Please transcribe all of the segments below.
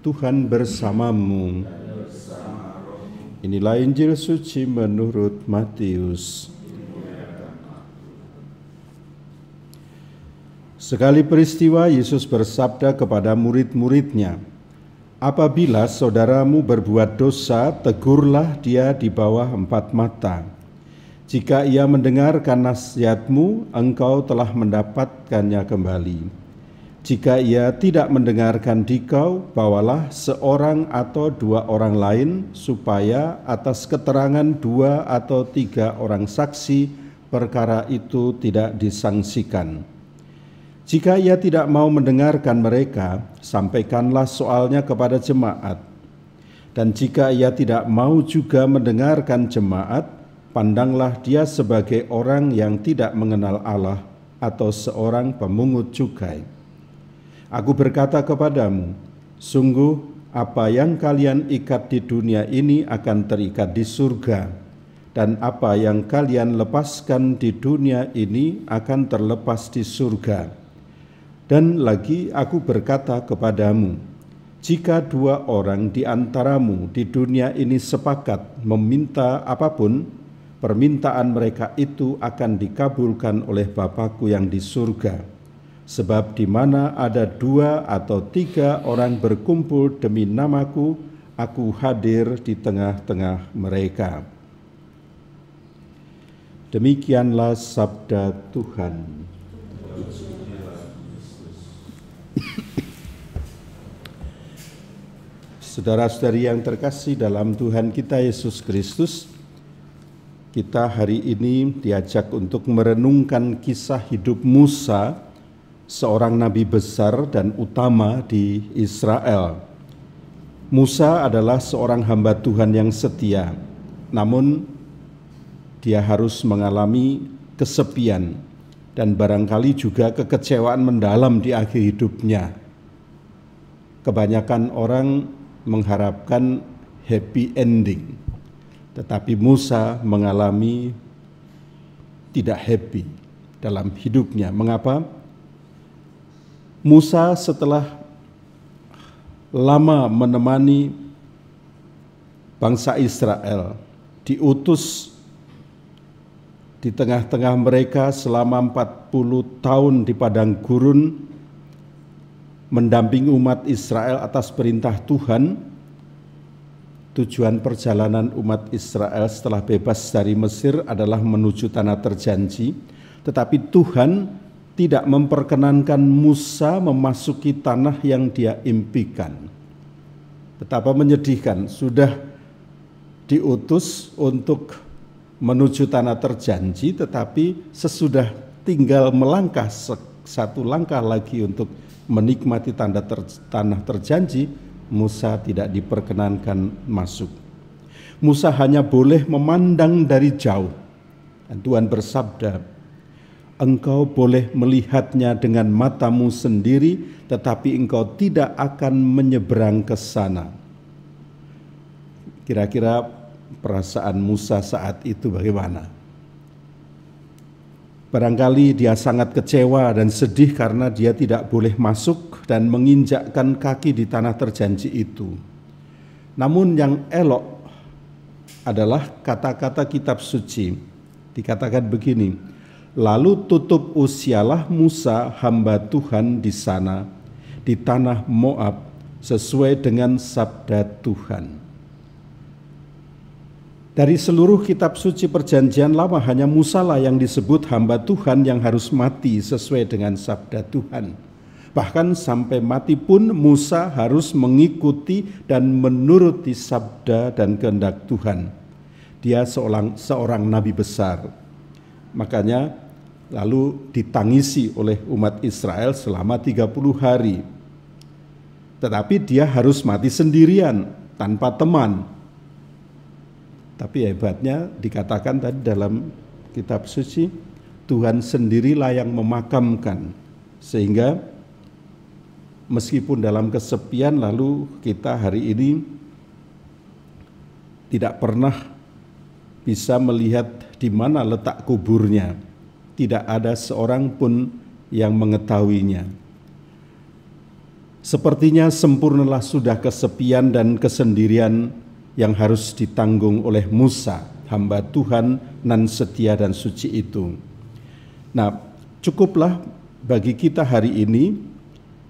Tuhan bersamamu. Inilah Injil suci menurut Matius. Sekali peristiwa Yesus bersabda kepada murid-muridnya, "Apabila saudaramu berbuat dosa, tegurlah dia di bawah 4 mata. Jika ia mendengarkan nasihatmu, engkau telah mendapatkannya kembali. Jika ia tidak mendengarkan dikau, bawalah seorang atau 2 orang lain, supaya atas keterangan 2 atau 3 orang saksi, perkara itu tidak disangsikan. Jika ia tidak mau mendengarkan mereka, sampaikanlah soalnya kepada jemaat. Dan jika ia tidak mau juga mendengarkan jemaat, pandanglah dia sebagai orang yang tidak mengenal Allah atau seorang pemungut cukai. Aku berkata kepadamu, sungguh apa yang kalian ikat di dunia ini akan terikat di surga, dan apa yang kalian lepaskan di dunia ini akan terlepas di surga. Dan lagi aku berkata kepadamu, jika 2 orang di antaramu di dunia ini sepakat meminta apapun, permintaan mereka itu akan dikabulkan oleh Bapa-Ku yang di surga. Sebab di mana ada 2 atau 3 orang berkumpul demi nama-Ku, Aku hadir di tengah-tengah mereka." Demikianlah sabda Tuhan. Saudara-saudari yang terkasih dalam Tuhan kita Yesus Kristus, kita hari ini diajak untuk merenungkan kisah hidup Musa, seorang nabi besar dan utama di Israel. Musa adalah seorang hamba Tuhan yang setia, namun dia harus mengalami kesepian dan barangkali juga kekecewaan mendalam di akhir hidupnya. Kebanyakan orang mengharapkan happy ending, tetapi Musa mengalami tidak happy dalam hidupnya. Mengapa? Musa setelah lama menemani bangsa Israel, diutus di tengah-tengah mereka selama 40 tahun di padang gurun, mendampingi umat Israel atas perintah Tuhan. Tujuan perjalanan umat Israel setelah bebas dari Mesir adalah menuju tanah terjanji, tetapi Tuhan tidak memperkenankan Musa memasuki tanah yang dia impikan. Betapa menyedihkan, sudah diutus untuk menuju tanah terjanji, tetapi sesudah tinggal melangkah satu langkah lagi untuk menikmati tanah terjanji, Musa tidak diperkenankan masuk. Musa hanya boleh memandang dari jauh. Dan Tuhan bersabda, "Engkau boleh melihatnya dengan matamu sendiri, tetapi engkau tidak akan menyeberang ke sana." Kira-kira perasaan Musa saat itu bagaimana? Barangkali dia sangat kecewa dan sedih karena dia tidak boleh masuk dan menginjakkan kaki di tanah terjanji itu. Namun yang elok adalah kata-kata kitab suci. Dikatakan begini, "Lalu tutup usialah Musa hamba Tuhan di sana, di tanah Moab, sesuai dengan sabda Tuhan." Dari seluruh kitab suci perjanjian lama, hanya Musa lah yang disebut hamba Tuhan yang harus mati sesuai dengan sabda Tuhan. Bahkan sampai mati pun Musa harus mengikuti dan menuruti sabda dan kehendak Tuhan. Dia seorang nabi besar. Makanya lalu ditangisi oleh umat Israel selama 30 hari. Tetapi dia harus mati sendirian, tanpa teman. Tapi hebatnya dikatakan tadi dalam kitab suci, Tuhan sendirilah yang memakamkan. Sehingga meskipun dalam kesepian, lalu kita hari ini tidak pernah bisa melihat di mana letak kuburnya. Tidak ada seorang pun yang mengetahuinya. Sepertinya sempurnalah sudah kesepian dan kesendirian yang harus ditanggung oleh Musa, hamba Tuhan nan setia dan suci itu. Nah, cukuplah bagi kita hari ini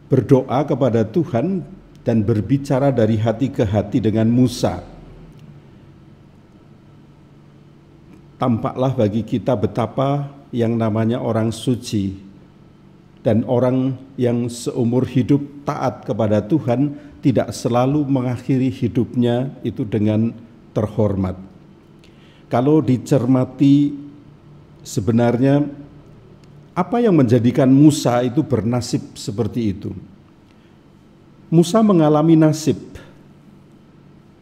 berdoa kepada Tuhan dan berbicara dari hati ke hati dengan Musa. Tampaklah bagi kita betapa yang namanya orang suci dan orang yang seumur hidup taat kepada Tuhan tidak selalu mengakhiri hidupnya itu dengan terhormat. Kalau dicermati sebenarnya apa yang menjadikan Musa itu bernasib seperti itu? Musa mengalami nasib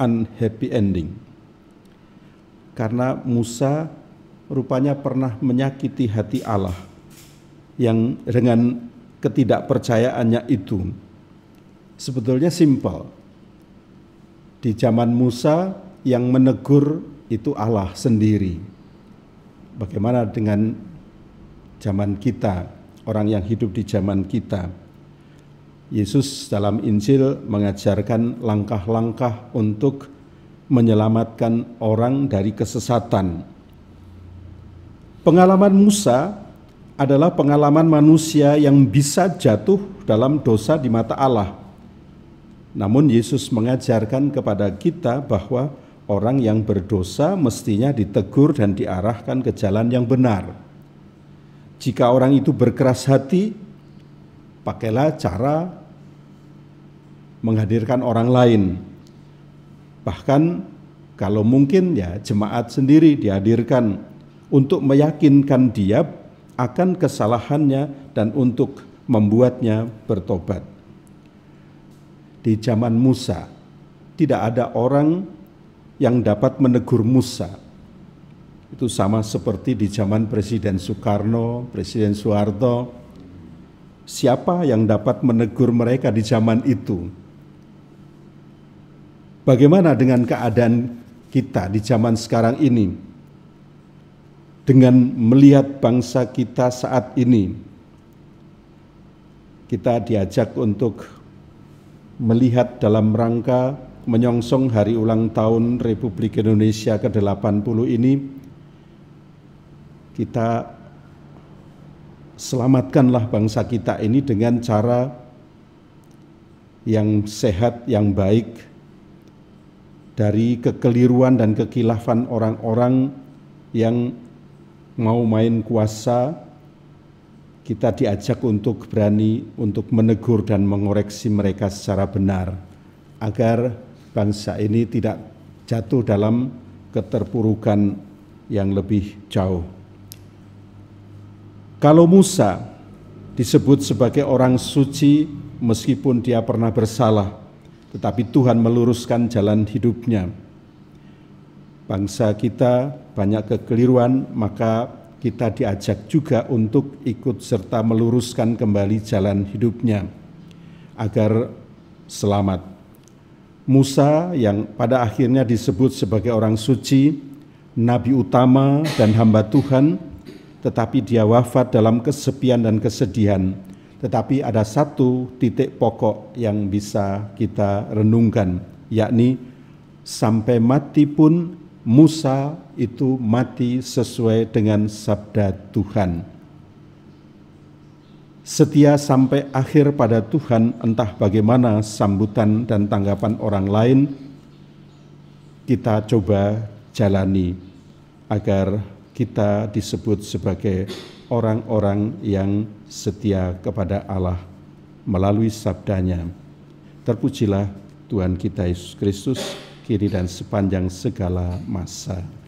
unhappy ending. Karena Musa rupanya pernah menyakiti hati Allah yang dengan ketidakpercayaannya itu sebetulnya simpel. Di zaman Musa yang menegur itu Allah sendiri. Bagaimana dengan zaman kita, orang yang hidup di zaman kita? Yesus dalam Injil mengajarkan langkah-langkah untuk menyelamatkan orang dari kesesatan. Pengalaman Musa adalah pengalaman manusia yang bisa jatuh dalam dosa di mata Allah. Namun Yesus mengajarkan kepada kita bahwa orang yang berdosa mestinya ditegur dan diarahkan ke jalan yang benar. Jika orang itu berkeras hati, pakailah cara menghadirkan orang lain. Bahkan kalau mungkin ya jemaat sendiri dihadirkan untuk meyakinkan dia akan kesalahannya dan untuk membuatnya bertobat. Di zaman Musa, tidak ada orang yang dapat menegur Musa. Itu sama seperti di zaman Presiden Soekarno, Presiden Soeharto. Siapa yang dapat menegur mereka di zaman itu? Bagaimana dengan keadaan kita di zaman sekarang ini? Dengan melihat bangsa kita saat ini, kita diajak untuk melihat dalam rangka menyongsong hari ulang tahun Republik Indonesia ke-80 ini, kita selamatkanlah bangsa kita ini dengan cara yang sehat, yang baik, dari kekeliruan dan kekilafan orang-orang yang mau main kuasa. Kita diajak untuk berani untuk menegur dan mengoreksi mereka secara benar, agar bangsa ini tidak jatuh dalam keterpurukan yang lebih jauh. Kalau Musa disebut sebagai orang suci meskipun dia pernah bersalah, tetapi Tuhan meluruskan jalan hidupnya. Bangsa kita banyak kekeliruan, maka kita diajak juga untuk ikut serta meluruskan kembali jalan hidupnya agar selamat. Musa yang pada akhirnya disebut sebagai orang suci, nabi utama dan hamba Tuhan, tetapi dia wafat dalam kesepian dan kesedihan. Tetapi ada satu titik pokok yang bisa kita renungkan, yakni sampai mati pun Musa itu mati sesuai dengan sabda Tuhan. Setia sampai akhir pada Tuhan, entah bagaimana sambutan dan tanggapan orang lain, kita coba jalani agar kita disebut sebagai orang-orang yang setia kepada Allah melalui sabdanya. Terpujilah Tuhan kita Yesus Kristus, kini dan sepanjang segala masa.